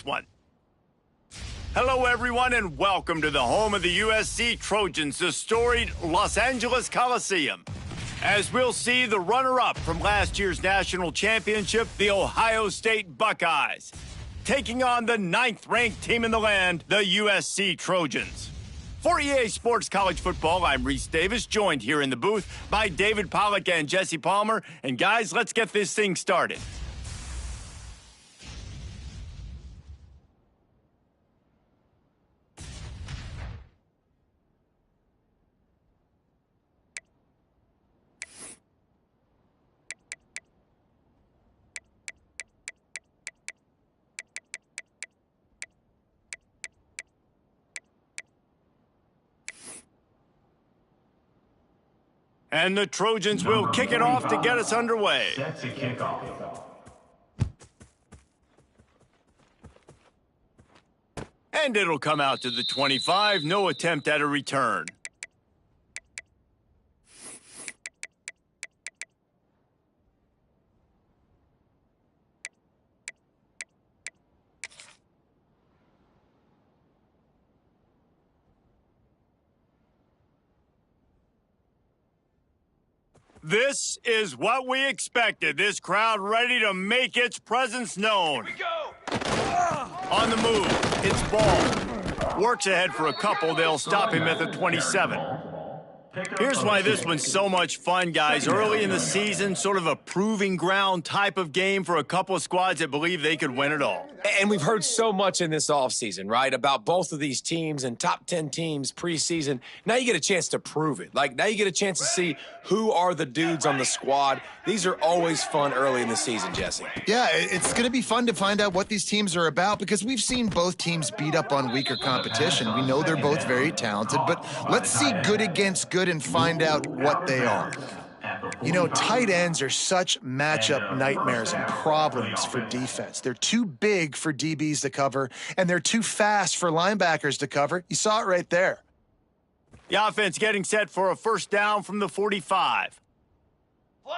one. Hello, everyone, and welcome to the home of the USC Trojans, the storied Los Angeles Coliseum. As we'll see, the runner-up from last year's national championship, the Ohio State Buckeyes, taking on the 9th-ranked team in the land, the USC Trojans. For EA Sports College Football, I'm Reese Davis, joined here in the booth by David Pollack and Jesse Palmer. And guys, let's get this thing started. And the Trojans will kick it off to get us underway. Set to kick off. And it'll come out to the 25. No attempt at a return. This is what we expected. This crowd ready to make its presence known. Here we go. On the move, it's Ball. Works ahead for a couple. They'll stop him at the 27. Here's why this one's so much fun, guys. Early in the season, sort of a proving ground type of game for a couple of squads that believe they could win it all. And we've heard so much in this offseason, right, about both of these teams and top 10 teams preseason. Now you get a chance to prove it. Like, now you get a chance to see who are the dudes on the squad. These are always fun early in the season, Jesse. Yeah, it's going to be fun to find out what these teams are about because we've seen both teams beat up on weaker competition. We know they're both very talented, but let's see good against good and find out what they are. You know, tight ends are such matchup nightmares and problems for defense. They're too big for DBs to cover, and they're too fast for linebackers to cover. You saw it right there. The offense getting set for a first down from the 45. Flag.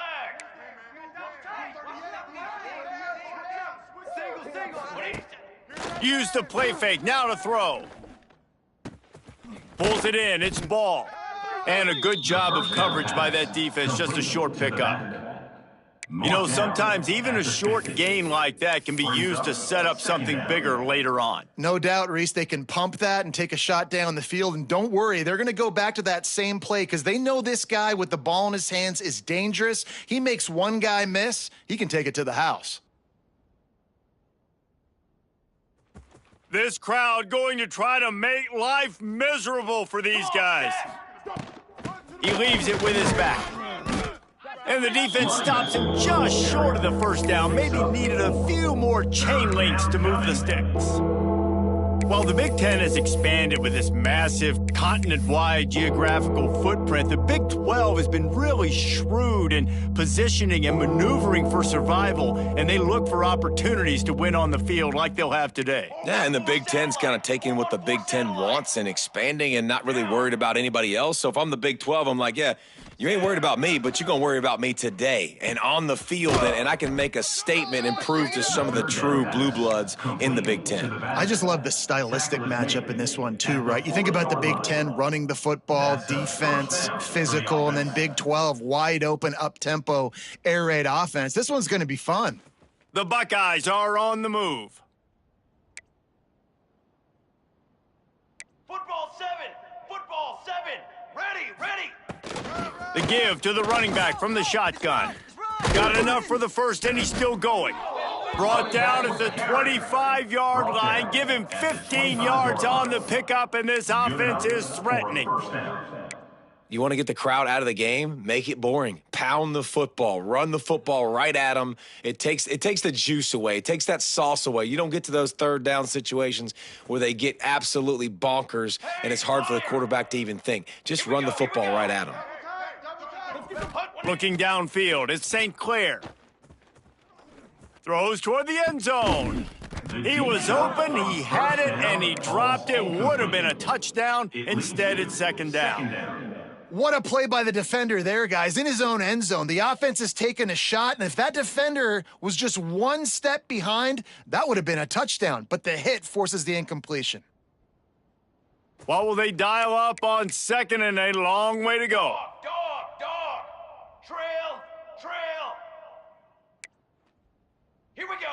Use the play fake, now to throw. Pulls it in, it's Ball. And a good job of coverage by that defense, just a short pickup. You know, sometimes even a short gain like that can be used to set up something bigger later on. No doubt, Reese, they can pump that and take a shot down the field. And don't worry, they're going to go back to that same play because they know this guy with the ball in his hands is dangerous. He makes one guy miss, he can take it to the house. This crowd going to try to make life miserable for these guys. He leaves it with his back. And the defense stops him just short of the first down. Maybe needed a few more chain links to move the sticks. While the Big Ten has expanded with this massive continent-wide geographical footprint, the Big 12 has been really shrewd in positioning and maneuvering for survival, and they look for opportunities to win on the field like they'll have today. Yeah, and the Big Ten's kind of taking what the Big Ten wants and expanding and not really worried about anybody else. So if I'm the Big 12, I'm like, yeah, you ain't worried about me, but you're going to worry about me today and on the field, and I can make a statement and prove to some of the true blue bloods in the Big Ten. I just love the stylistic matchup in this one too, right? You think about the Big Ten running the football, defense, physical, and then Big 12 wide open, up-tempo, air raid offense. This one's going to be fun. The Buckeyes are on the move. Football 7. Football 7. Ready. The give to the running back from the shotgun. Got enough for the first, and he's still going. Brought down at the 25-yard line. Give him 15 yards on the pickup, and this offense is threatening. You want to get the crowd out of the game? Make it boring. Pound the football. Run the football right at them. It takes the juice away. It takes that sauce away. You don't get to those third down situations where they get absolutely bonkers, and it's hard for the quarterback to even think. Just run the football right at them. Looking downfield, it's St. Clair. Throws toward the end zone. He was open, he had it, and he dropped it. Would have been a touchdown. Instead, it's second down. What a play by the defender there, guys. In his own end zone, the offense has taken a shot, and if that defender was just one step behind, that would have been a touchdown, but the hit forces the incompletion. What will they dial up on second and a long way to go? Dog. Trail. Here we go.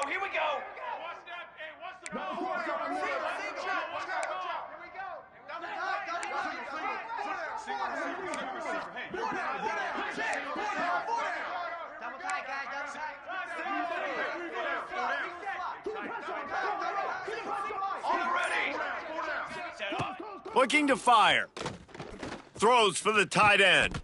Looking to fire. Throws for the tight end.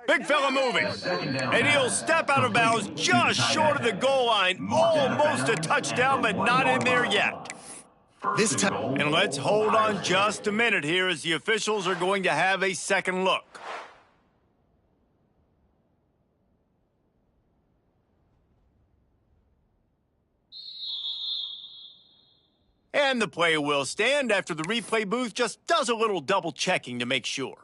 Big fella moving. And he'll step out of bounds just short of the goal line. Almost a touchdown, but not in there yet. This time. And let's hold on just a minute here as the officials are going to have a second look. And the play will stand after the replay booth just does a little double checking to make sure.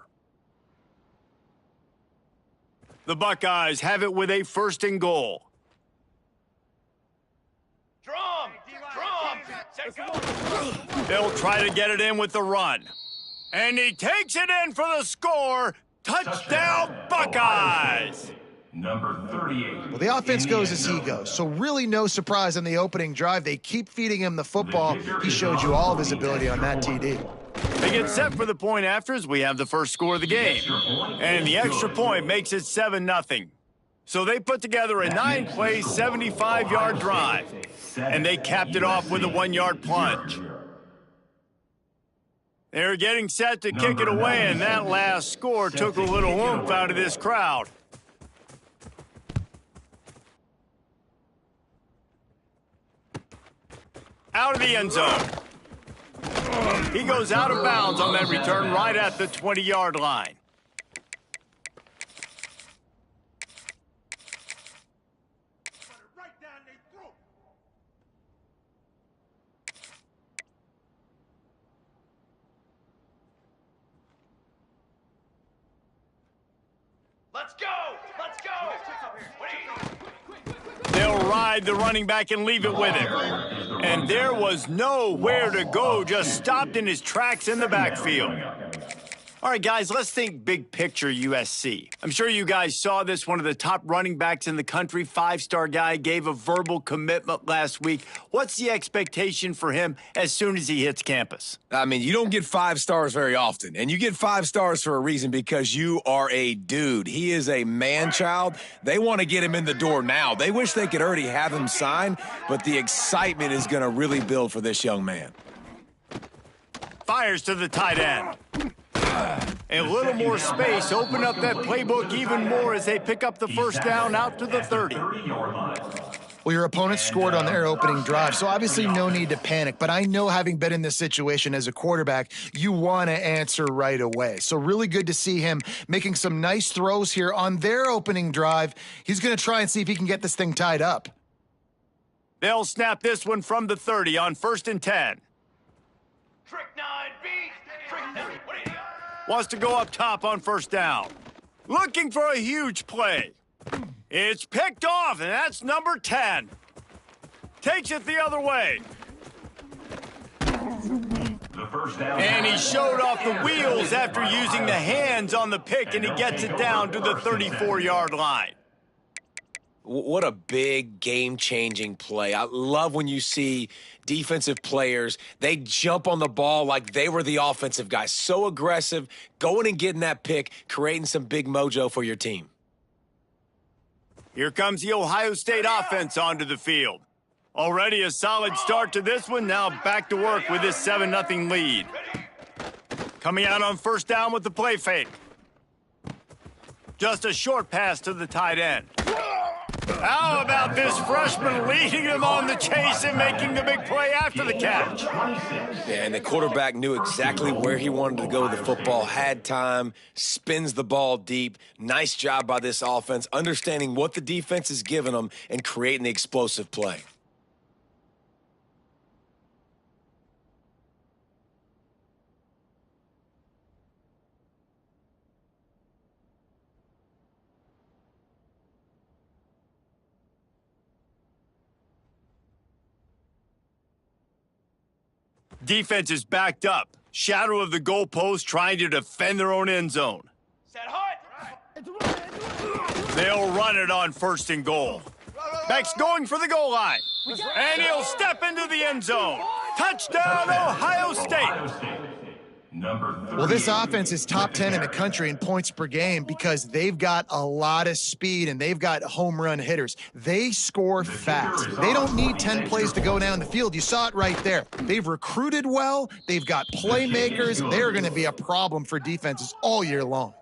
The Buckeyes have it with a 1st and goal. Drum. They'll try to get it in with the run. And he takes it in for the score. Touchdown, Buckeyes! Number 38. Well, the offense goes as he goes, so really no surprise on the opening drive. They keep feeding him the football. He showed you all of his ability on that TD. They get set for the point after as we have the first score of the game. And the extra point makes it 7-0. So they put together a 9-play, 75-yard drive. And they capped it off with a 1-yard plunge. They're getting set to kick it away, and that last score took a little oomph out of this crowd. Out of the end zone. He goes out of bounds on that return right at the 20-yard line. Let's go. They'll ride the running back and leave it with him. And there was nowhere to go, just stopped in his tracks in the backfield. All right, guys, let's think big picture USC. I'm sure you guys saw this. One of the top running backs in the country, 5-star guy, gave a verbal commitment last week. What's the expectation for him as soon as he hits campus? I mean, you don't get 5 stars very often, and you get 5 stars for a reason because you are a dude. He is a man-child. They want to get him in the door now. They wish they could already have him signed, but the excitement is going to really build for this young man. Fires to the tight end. A little more space, open up that playbook even more as they pick up the first down out to the 30. Well, your opponent scored on their opening drive, so obviously no need to panic. But I know, having been in this situation as a quarterback, you want to answer right away. So really good to see him making some nice throws here on their opening drive. He's going to try and see if he can get this thing tied up. They'll snap this one from the 30 on 1st and 10. Trick 9B. Trick 9. What do you do? Wants to go up top on 1st down. Looking for a huge play. It's picked off, and that's number 10. Takes it the other way. And he showed off the wheels after using the hands on the pick, and he gets it down to the 34-yard line. What a big game-changing play. I love when you see defensive players, they jump on the ball like they were the offensive guys. So aggressive, going and getting that pick, creating some big mojo for your team. Here comes the Ohio State offense onto the field. Already a solid start to this one. Now back to work with this 7-0 lead. Coming out on 1st down with the play fake. Just a short pass to the tight end. How about this freshman leading them on the chase and making the big play after the catch? Yeah, and the quarterback knew exactly where he wanted to go with the football, had time, spins the ball deep. Nice job by this offense, understanding what the defense is giving them and creating the explosive play. Defense is backed up. Shadow of the goalpost trying to defend their own end zone. Set hut. They'll run it on 1st and goal. Beck's going for the goal line. And he'll step into the end zone. Touchdown, Ohio State. Well, this offense is top 10 in the country in points per game because they've got a lot of speed and they've got home run hitters. They score fast. They don't need 10 plays to go down the field. You saw it right there. They've recruited well. They've got playmakers. They're going to be a problem for defenses all year long.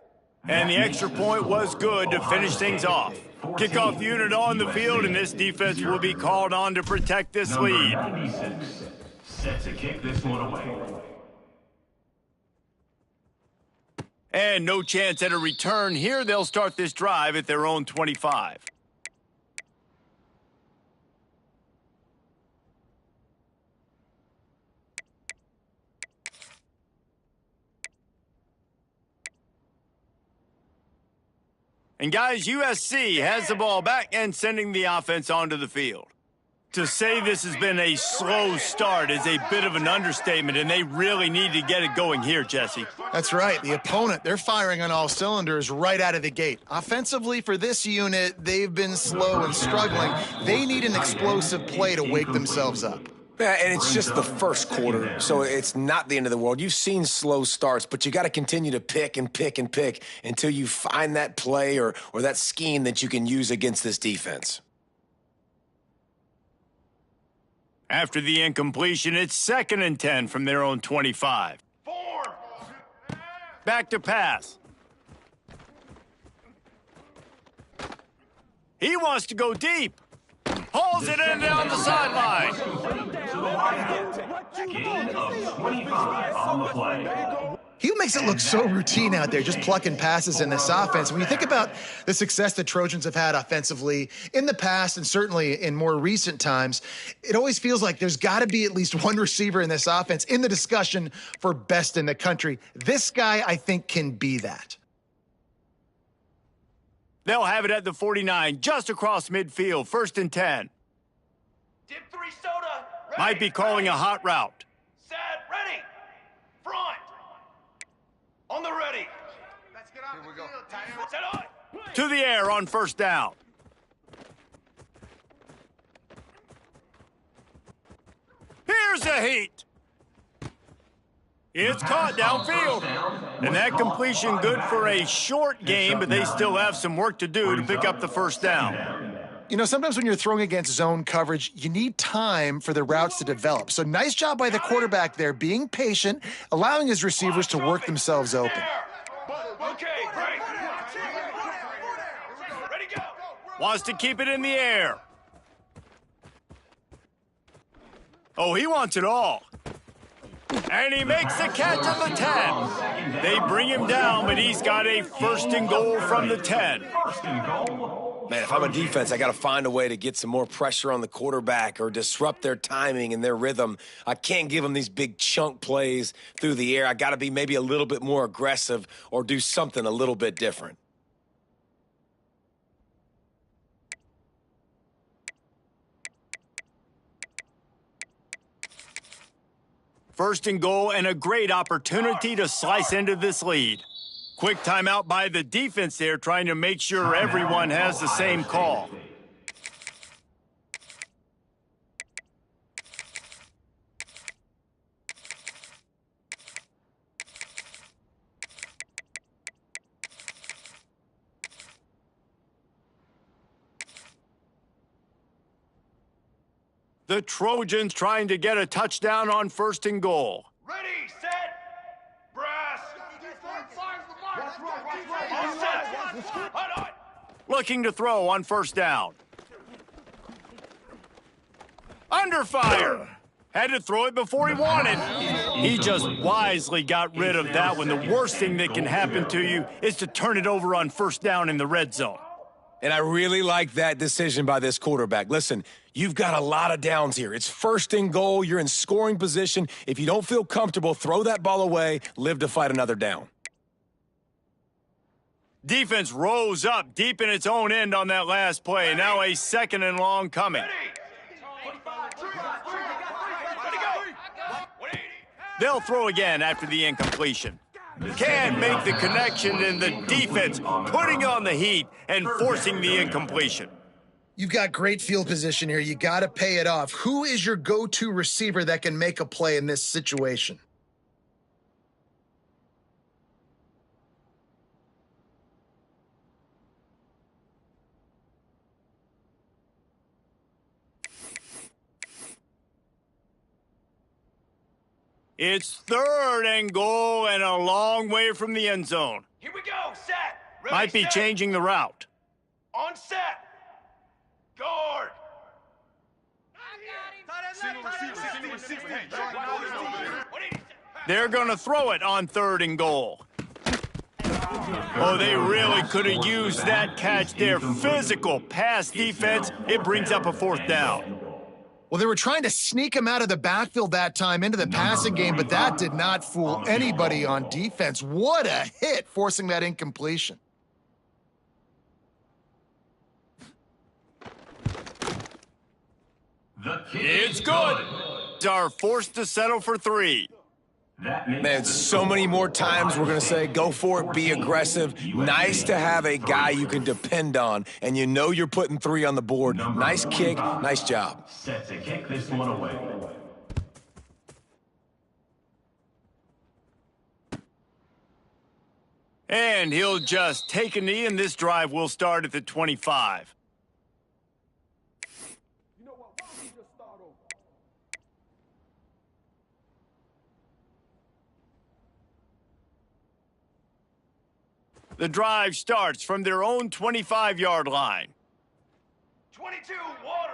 And the extra point was good to finish things off. Kickoff unit on the field, and this defense will be called on to protect this lead. 96, set to kick this one away. And no chance at a return here. They'll start this drive at their own 25. And guys, USC has the ball back and sending the offense onto the field. To say this has been a slow start is a bit of an understatement, and they really need to get it going here, Jesse. That's right. The opponent, they're firing on all cylinders right out of the gate. Offensively, for this unit, they've been slow and struggling. They need an explosive play to wake themselves up. Yeah, and it's just the first quarter, so it's not the end of the world. You've seen slow starts, but you got to continue to pick and pick and pick until you find that play or that scheme that you can use against this defense. After the incompletion, it's 2nd and 10 from their own 25. Form. Back to pass. He wants to go deep. Hauls it in down the sideline. Gain of 25 on the play. He makes it look so routine out there, just plucking passes in this offense. When you think about the success the Trojans have had offensively in the past and certainly in more recent times, it always feels like there's got to be at least one receiver in this offense in the discussion for best in the country. This guy, I think, can be that. They'll have it at the 49, just across midfield, 1st and 10. Dip 3 soda. Ready, Might be calling a hot route. Set. Ready. Front. On the ready. Let's get off the field, tight. Set hut. To the air on 1st down. Here's the heat. It's caught downfield. And that completion good for a short game, but they still have some work to do to pick up the 1st down. You know, sometimes when you're throwing against zone coverage, you need time for the routes to develop. So nice job by the quarterback there, being patient, allowing his receivers to work themselves open. Okay, great. Ready, go. Wants to keep it in the air. Oh, he wants it all. And he makes the catch at the 10. They bring him down, but he's got a 1st and goal from the 10. Man, if I'm a defense, I got to find a way to get some more pressure on the quarterback or disrupt their timing and their rhythm. I can't give them these big chunk plays through the air. I got to be maybe a little bit more aggressive or do something a little bit different. First and goal and a great opportunity to slice into this lead. Quick timeout by the defense there, trying to make sure everyone has the same call. The Trojans trying to get a touchdown on 1st and goal. Ready, set, brass. All set. Hut, hut. Looking to throw on 1st down. Under fire. Had to throw it before he wanted. He just wisely got rid of that one. The worst thing that can happen to you is to turn it over on 1st down in the red zone. And I really like that decision by this quarterback. Listen, you've got a lot of downs here. It's 1st and goal. You're in scoring position. If you don't feel comfortable, throw that ball away. Live to fight another down. Defense rose up deep in its own end on that last play. Now a 2nd and long coming. Ready. Ready, go. 180. They'll throw again after the incompletion. Can't make the connection, and the defense putting on the heat and forcing the incompletion. You've got great field position here. You got to pay it off. Who is your go-to receiver that can make a play in this situation? It's 3rd and goal and a long way from the end zone. Here we go. Set. Ready, Might be set. changing the route. On set. Guard. They're going to throw it on 3rd and goal. Oh, they really could have used that catch there. Physical pass defense. It brings up a 4th down. Well, they were trying to sneak him out of the backfield that time into the passing game, but that did not fool anybody on defense. What a hit, forcing that incompletion. It's good. Are forced to settle for 3. Man, so many more times we're going to say, go for it, be aggressive. Nice to have a guy you can depend on, and you know you're putting 3 on the board. Nice kick, nice job. Set to kick this one away. And he'll just take a knee, and this drive will start at the 25. The drive starts from their own 25-yard line. 22. Water.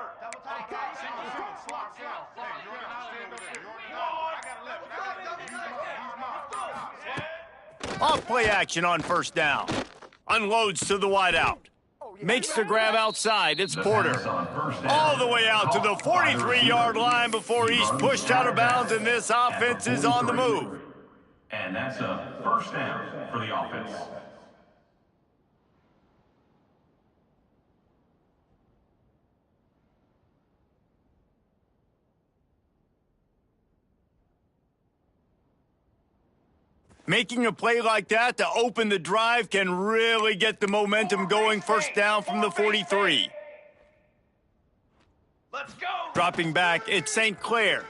Off play action on 1st down. Unloads to the wideout. Makes the grab outside. It's Porter. All the way out to the 43-yard line before he's pushed out of bounds, and this offense is on the move. And that's a 1st down for the offense. Making a play like that to open the drive can really get the momentum going. 1st down from the 43. Let's go. Dropping back, it's St. Clair.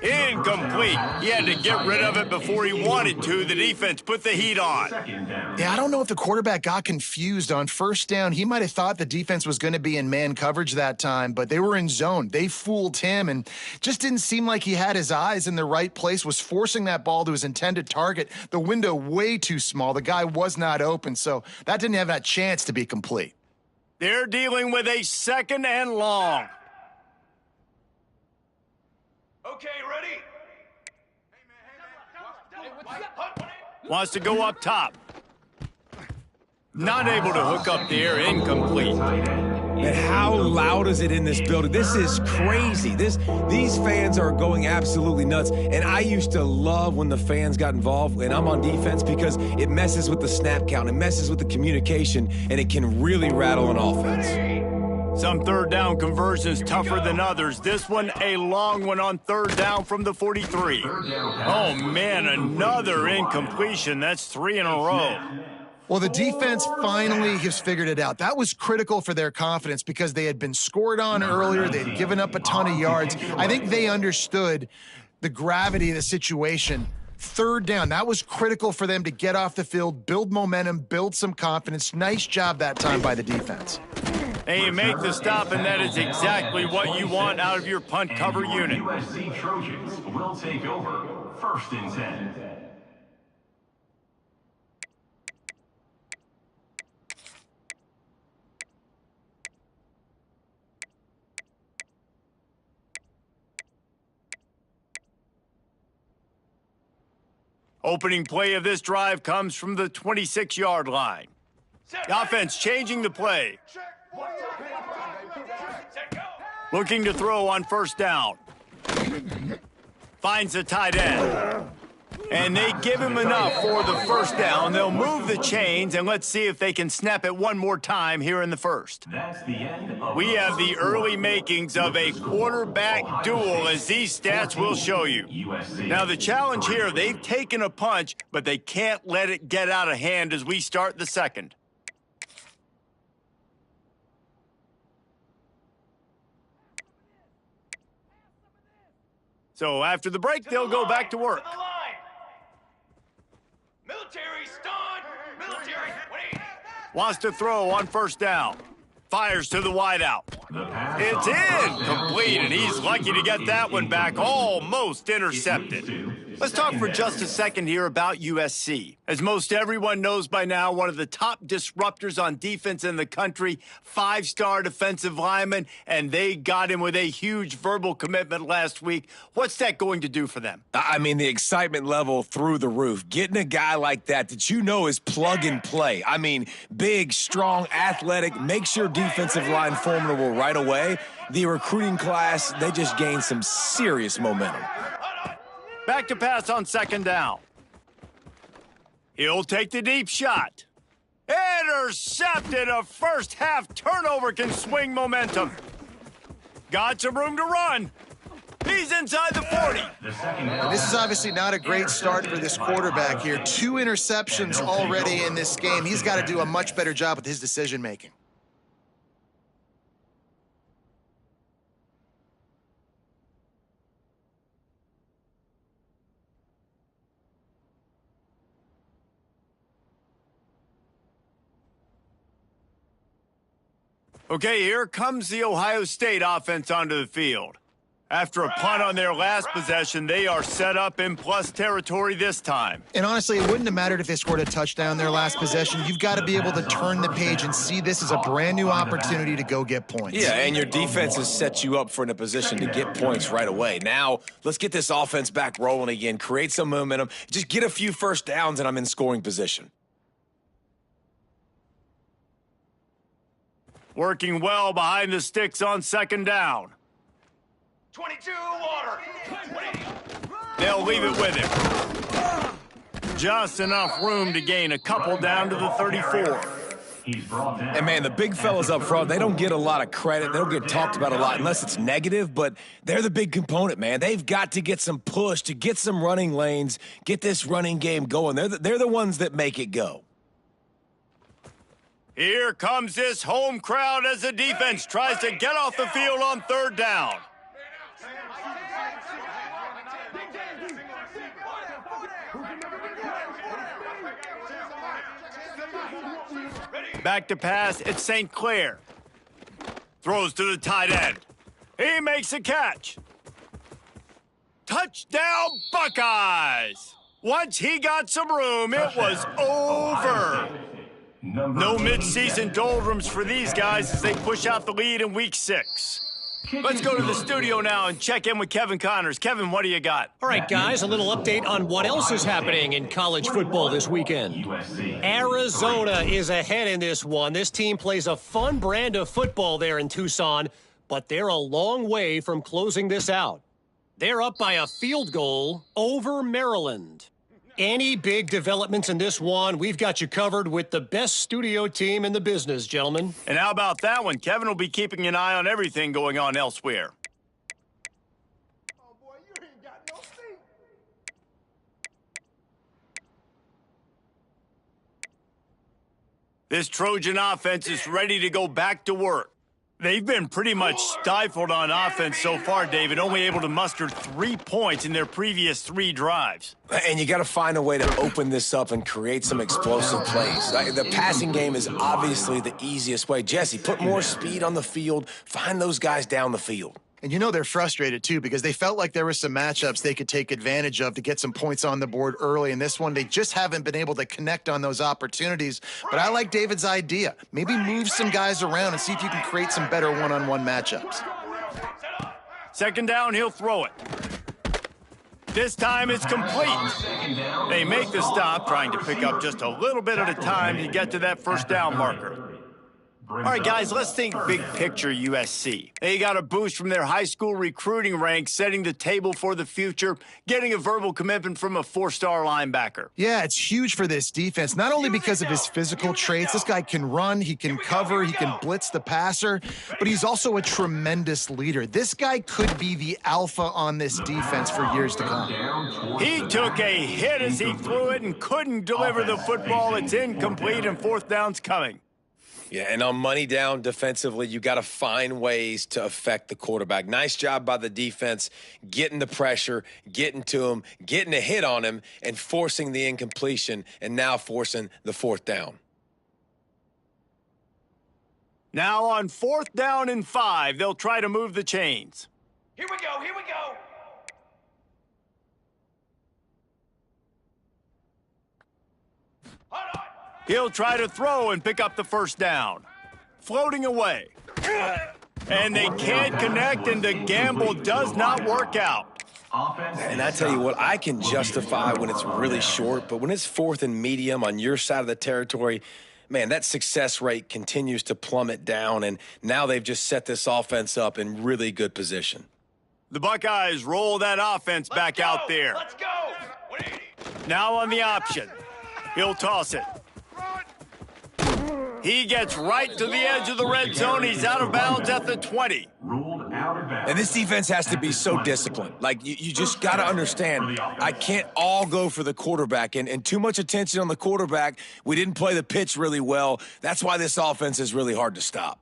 Incomplete. He had to get rid of it before he wanted to. The defense put the heat on. Yeah, I don't know if the quarterback got confused on 1st down. He might have thought the defense was going to be in man coverage that time, but they were in zone. They fooled him and just didn't seem like he had his eyes in the right place, was forcing that ball to his intended target. The window way too small. The guy was not open, so that didn't have that chance to be complete. They're dealing with a 2nd and long. Okay, ready? Wants to go up top. Not able to hook up there. Incomplete. And how loud is it in this building? This is crazy. These fans are going absolutely nuts. And I used to love when the fans got involved, and I'm on defense, because it messes with the snap count, it messes with the communication, and it can really rattle an offense. Some 3rd down conversions tougher than others. This one, a long one on 3rd down from the 43. Oh, man, another incompletion. That's 3 in a row. Well, the defense finally has figured it out. That was critical for their confidence because they had been scored on earlier. They had given up a ton of yards. I think they understood the gravity of the situation. 3rd down, that was critical for them to get off the field, build momentum, build some confidence. Nice job that time by the defense. And you make the stop, and that is exactly what you want out of your punt cover unit. USC Trojans will take over 1st and 10. Opening play of this drive comes from the 26-yard line. The offense changing the play. Looking to throw on 1st down. Finds the tight end. And they give him enough for the first down. They'll move the chains, and let's see if they can snap it one more time here in the first. That's the end of We have the early makings of a quarterback duel, as these stats will show you. USC. Now, the challenge here, they've taken a punch, but they can't let it get out of hand as we start the second. So after the break, they'll go back to work. To the line. Military stunned. Military 20. Wants to throw on first down. Fires to the wideout. The pass It's on in, complete, and he's lucky to get that one back, almost intercepted. Let's talk for just a second here about USC. As most everyone knows by now, one of the top disruptors on defense in the country, 5-star defensive lineman, and they got him with a huge verbal commitment last week. What's that going to do for them? I mean, the excitement level through the roof. Getting a guy like that you know is plug and play. I mean, big, strong, athletic, makes your defensive line formidable right away. The recruiting class, they just gained some serious momentum. Back to pass on second down. He'll take the deep shot. Intercepted. A first half turnover can swing momentum. Got some room to run. He's inside the 40. And this is obviously not a great start for this quarterback here. 2 interceptions already in this game. He's got to do a much better job with his decision-making. Okay, here comes the Ohio State offense onto the field. After a punt on their last possession, they are set up in plus territory this time. And honestly, it wouldn't have mattered if they scored a touchdown their last possession. You've got to be able to turn the page and see this as a brand new opportunity to go get points. Yeah, and your defense has set you up for in a position to get points right away. Now, let's get this offense back rolling again, create some momentum, just get a few first downs, and I'm in scoring position. Working well behind the sticks on second down. 22 water. 20. They'll leave it with him. Just enough room to gain a couple down to the 34. He's brought down. And, man, the big fellas up front, they don't get a lot of credit. They don't get talked about a lot unless it's negative, but they're the big component, man. They've got to get some push, to get some running lanes, get this running game going. They're the ones that make it go. Here comes this home crowd as the defense tries to get off the field on third down. Back to pass, it's St. Clair. Throws to the tight end. He makes a catch. Touchdown, Buckeyes! Once he got some room, it was over. No midseason doldrums for these guys as they push out the lead in Week 6. Let's go to the studio now and check in with Kevin Connors. Kevin, what do you got? All right, guys, a little update on what else is happening in college football this weekend. Arizona is ahead in this one. This team plays a fun brand of football there in Tucson, but they're a long way from closing this out. They're up by a field goal over Maryland. Any big developments in this one, we've got you covered with the best studio team in the business, gentlemen. And how about that one? Kevin will be keeping an eye on everything going on elsewhere. Oh boy, you ain't got no seat. This Trojan offense is ready to go back to work. They've been pretty much stifled on offense so far, David, only able to muster 3 points in their previous 3 drives. And you got to find a way to open this up and create some explosive plays. The passing game is obviously the easiest way. Jesse, put more speed on the field. Find those guys down the field. And you know they're frustrated, too, because they felt like there were some matchups they could take advantage of to get some points on the board early. In this one, they just haven't been able to connect on those opportunities. But I like David's idea. Maybe move some guys around and see if you can create some better one-on-one matchups. Second down, he'll throw it. This time it's complete. They make the stop, trying to pick up just a little bit at a time to get to that first down marker. All right, guys, let's think big picture USC. They got a boost from their high school recruiting ranks, setting the table for the future, getting a verbal commitment from a 4-star linebacker. Yeah, it's huge for this defense, not only because of his physical traits. This guy can run, he can cover, he can blitz the passer, but he's also a tremendous leader. This guy could be the alpha on this defense for years to come. He took a hit as he threw it and couldn't deliver the football. It's incomplete, and 4th down's coming. Yeah, and on money down defensively, you got to find ways to affect the quarterback. Nice job by the defense, getting the pressure, getting to him, getting a hit on him, and forcing the incompletion, and now forcing the 4th down. Now on 4th down and 5, they'll try to move the chains. Here we go, here we go. Hold on. He'll try to throw and pick up the 1st down. Floating away. And they can't connect, and the gamble does not work out. And I tell you what, I can justify when it's really short, but when it's 4th and medium on your side of the territory, man, that success rate continues to plummet down, and now they've just set this offense up in really good position. The Buckeyes roll that offense back out there. Let's go. Now on the option. He'll toss it. He gets right to the edge of the red zone. He's out of bounds at the 20. Ruled out of bounds. And this defense has to be so disciplined. Like, you just got to understand, I can't all go for the quarterback. And too much attention on the quarterback. We didn't play the pitch really well. That's why this offense is really hard to stop.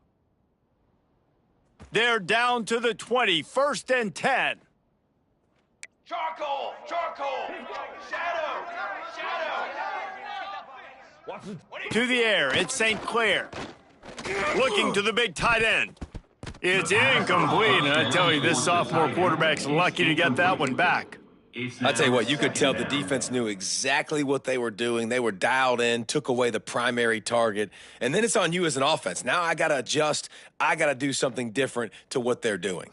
They're down to the 20, 1st and 10. Charcoal, charcoal. Shadow, shadow. To the air, it's St. Clair. Looking to the big tight end. It's incomplete, and I tell you, this sophomore quarterback's lucky to get that one back. I tell you what, you could tell the defense knew exactly what they were doing. They were dialed in, took away the primary target, and then it's on you as an offense. Now I got to adjust. I got to do something different to what they're doing.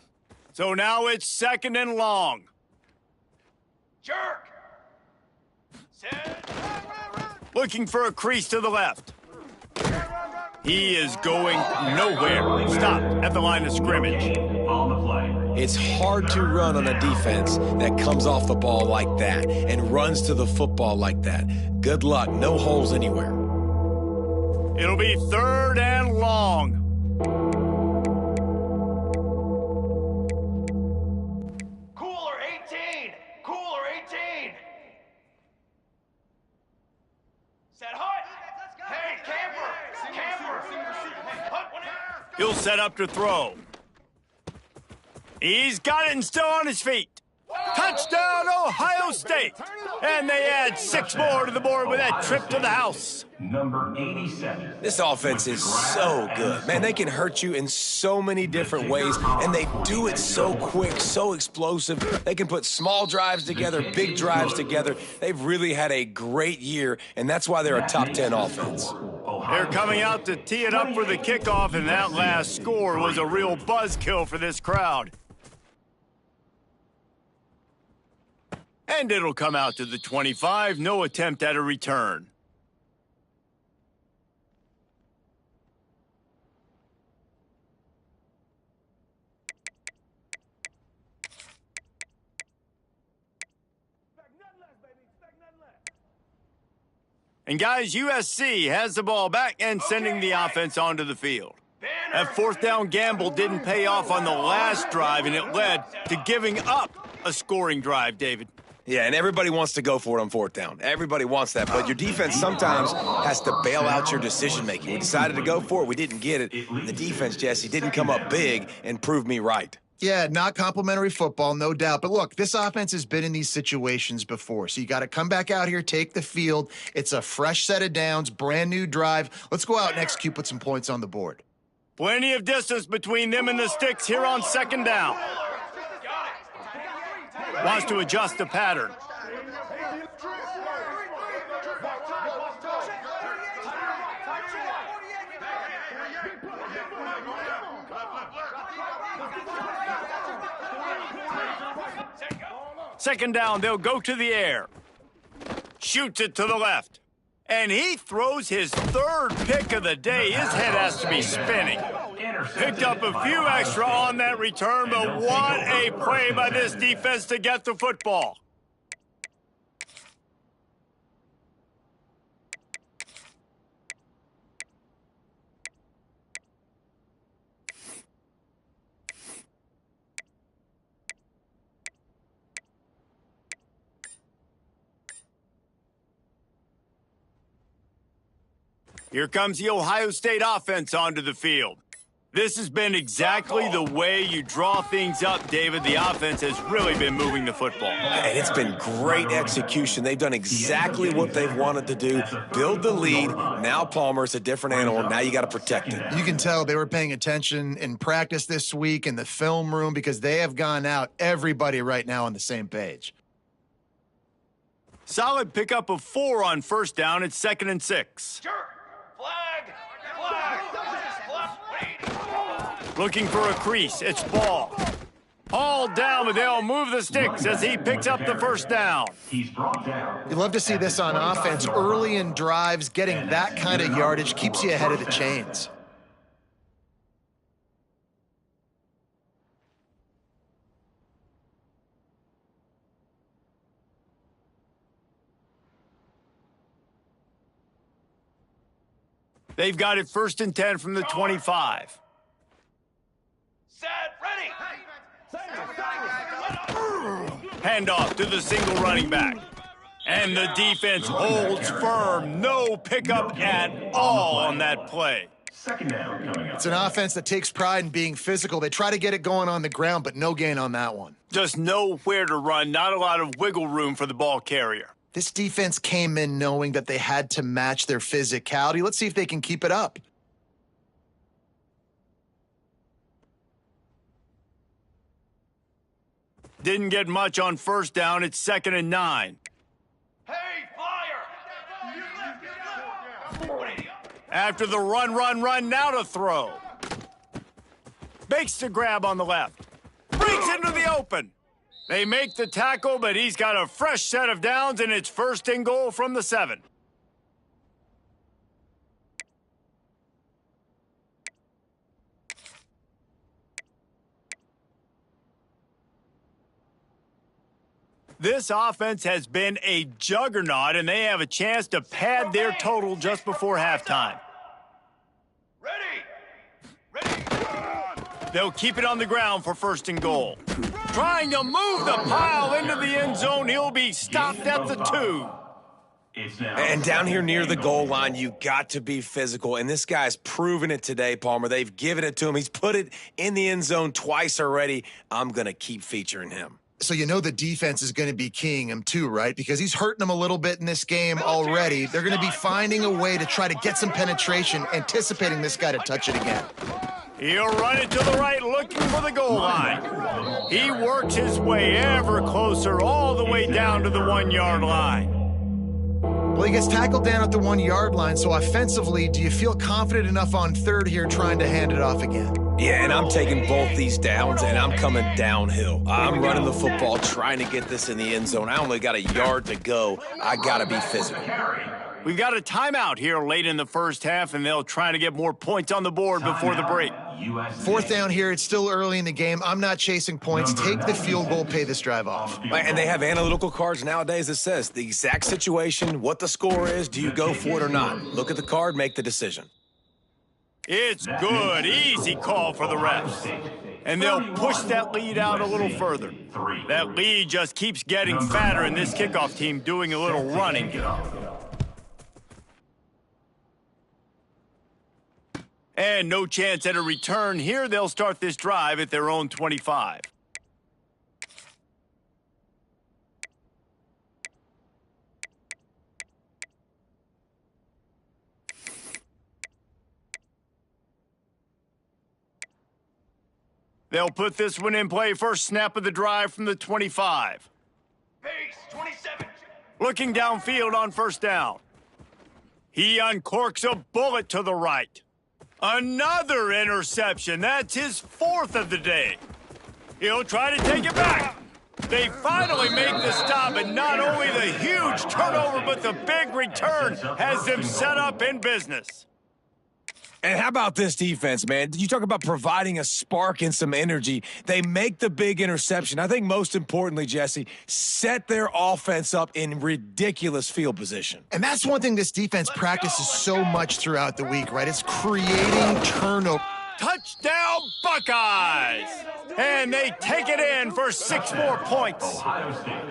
So now it's 2nd and long. Jerk. Set. Looking for a crease to the left. He is going nowhere. Stopped at the line of scrimmage. On the play. It's hard to run on a defense that comes off the ball like that and runs to the football like that. Good luck. No holes anywhere. It'll be 3rd and long. Cooler 18. Cooler 18. Set hut. Hey, camper. Camper. Hut one here. He'll set up to throw. He's got it and still on his feet. Touchdown, Ohio State. And they add 6 more to the board with that trip to the house. Number 87. This offense is so good. Man, they can hurt you in so many different ways, and they do it so quick, so explosive. They can put small drives together, big drives together. They've really had a great year, and that's why they're a top 10 offense. They're coming out to tee it up for the kickoff, and that last score was a real buzzkill for this crowd. And it'll come out to the 25, no attempt at a return. And guys, USC has the ball back and sending the offense onto the field. That 4th down gamble didn't pay off on the last drive, and it led to giving up a scoring drive, David. Yeah, and everybody wants to go for it on 4th down. Everybody wants that, but your defense sometimes has to bail out your decision-making. We decided to go for it. We didn't get it. The defense, Jesse, didn't come up big and prove me right. Yeah, not complimentary football, no doubt. But look, this offense has been in these situations before. So you got to come back out here, take the field. It's a fresh set of downs, brand new drive. Let's go out and execute, put some points on the board. Plenty of distance between them and the sticks here on 2nd down. Wants to adjust the pattern. Second down, they'll go to the air. Shoots it to the left. And he throws his third pick of the day. His head has to be spinning. Picked up a few extra on that return, but what a play by this defense to get the football. Here comes the Ohio State offense onto the field. This has been exactly the way you draw things up, David. The offense has really been moving the football. And it's been great execution. They've done exactly what they've wanted to do. Build the lead. Now Palmer's a different animal. Now you got to protect it. You can tell they were paying attention in practice this week in the film room because they have gone out, everybody right now on the same page. Solid pickup of 4 on first down. It's 2nd and 6. Sure. Flag! Flag! Looking for a crease. It's Ball. Hauled down, but they'll move the sticks as he picks up the first down. He's brought down. You love to see this on offense. Early in drives, getting that kind of yardage keeps you ahead of the chains. They've got it 1st and 10 from the 25. Set, ready! Handoff to the single running back. And the defense holds firm. No pickup at all on that play. Second down coming up. It's an offense that takes pride in being physical. They try to get it going on the ground, but no gain on that one. Just nowhere to run. Not a lot of wiggle room for the ball carrier. This defense came in knowing that they had to match their physicality. Let's see if they can keep it up. Didn't get much on first down. It's 2nd and 9. Hey, flyer! After the run, now to throw. Bakes to grab on the left. Breaks into the open. They make the tackle, but he's got a fresh set of downs, and it's 1st and goal from the 7. This offense has been a juggernaut, and they have a chance to pad their total just before halftime. Ready! Ready! They'll keep it on the ground for 1st and goal. Trying to move the pile into the end zone. He'll be stopped at the 2. And down here near the goal line, you got to be physical. And this guy's proven it today, Palmer. They've given it to him. He's put it in the end zone twice already. I'm going to keep featuring him. So you know the defense is going to be keying him too, right? Because he's hurting them a little bit in this game already. They're going to be finding a way to try to get some penetration, anticipating this guy to touch it again. He'll run it to the right, looking for the goal line. He works his way ever closer, all the way down to the 1-yard line. Well, he gets tackled down at the 1-yard line, so offensively, do you feel confident enough on 3rd here trying to hand it off again? Yeah, and I'm taking both these downs, and I'm coming downhill. I'm running the football, trying to get this in the end zone. I only got a yard to go. I got to be physical. We've got a timeout here late in the first half, and they'll try to get more points on the board before the break. 4th down here. It's still early in the game. I'm not chasing points. Take the field goal, pay this drive off. And they have analytical cards nowadays that says the exact situation, what the score is, do you go for it or not? Look at the card, make the decision. It's good. Easy call for the refs. And they'll push that lead out a little further. That lead just keeps getting fatter, and this kickoff team doing a little running. And no chance at a return here. They'll start this drive at their own 25. They'll put this one in play. First snap of the drive from the 25. Pace, 27. Looking downfield on first down. He uncorks a bullet to the right. Another interception. That's his 4th of the day. He'll try to take it back. They finally make the stop, and not only the huge turnover, but the big return has them set up in business. And how about this defense, man? You talk about providing a spark and some energy. They make the big interception. I think most importantly, Jesse, set their offense up in ridiculous field position. And that's one thing this defense practices so much throughout the week, right? It's creating turnover. Touchdown, Buckeyes! And they take it in for 6 more points. Ohio State.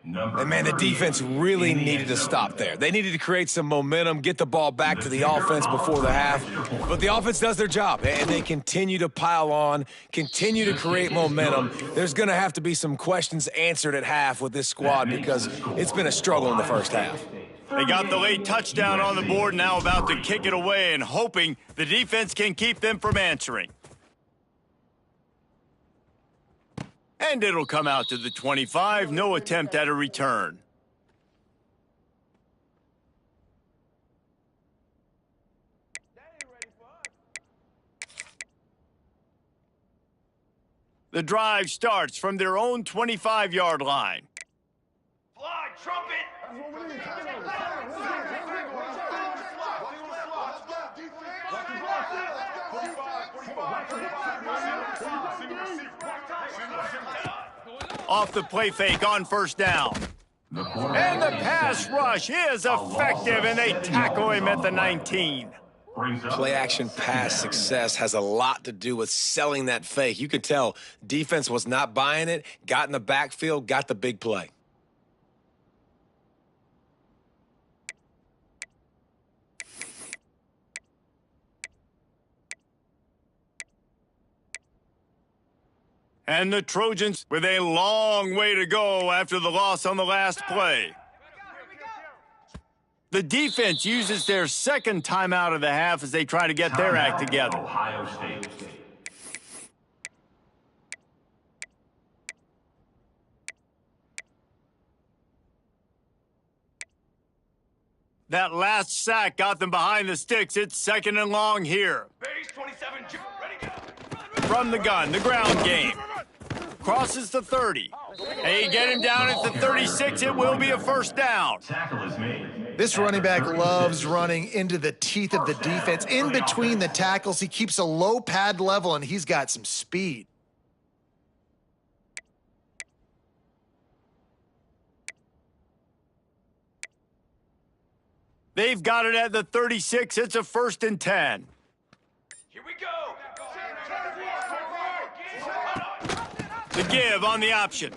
And, man, the defense really needed to stop there. They needed to create some momentum, get the ball back to the offense before the half. But the offense does their job, and they continue to pile on, continue to create momentum. There's going to have to be some questions answered at half with this squad because it's been a struggle in the first half. They got the late touchdown on the board, now about to kick it away and hoping the defense can keep them from answering. And it'll come out to the 25, no attempt at a return. The drive starts from their own 25-yard line. Fly, trumpet! Off the play fake on first down. And the pass rush is effective, and they tackle him at the 19. Play action pass success has a lot to do with selling that fake. You could tell defense was not buying it, got in the backfield, got the big play. And the Trojans with a long way to go after the loss on the last play. The defense uses their second timeout of the half as they try to get their act together. Ohio State. That last sack got them behind the sticks. It's 2nd and long here. Base 27, ready, go. From the gun, the ground game. Crosses the 30. They get him down at the 36. It will be a first down. Tackle is made. This running back loves running into the teeth of the defense. In between the tackles, he keeps a low pad level, and he's got some speed. They've got it at the 36. It's a 1st and 10. Here we go. The give on the option.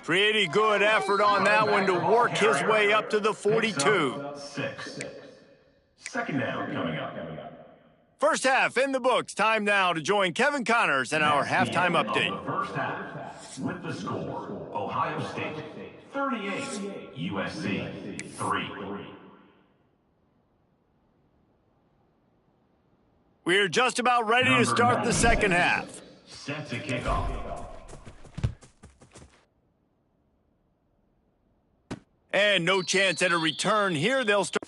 Pretty good effort on that one to work his way up to the 42. 6. Second down coming up. First half in the books. Time now to join Kevin Connors in our halftime update. The first half with the score: Ohio State 38, USC 3. We're just about ready to start the second half. Set to kick off. And no chance at a return here. They'll start.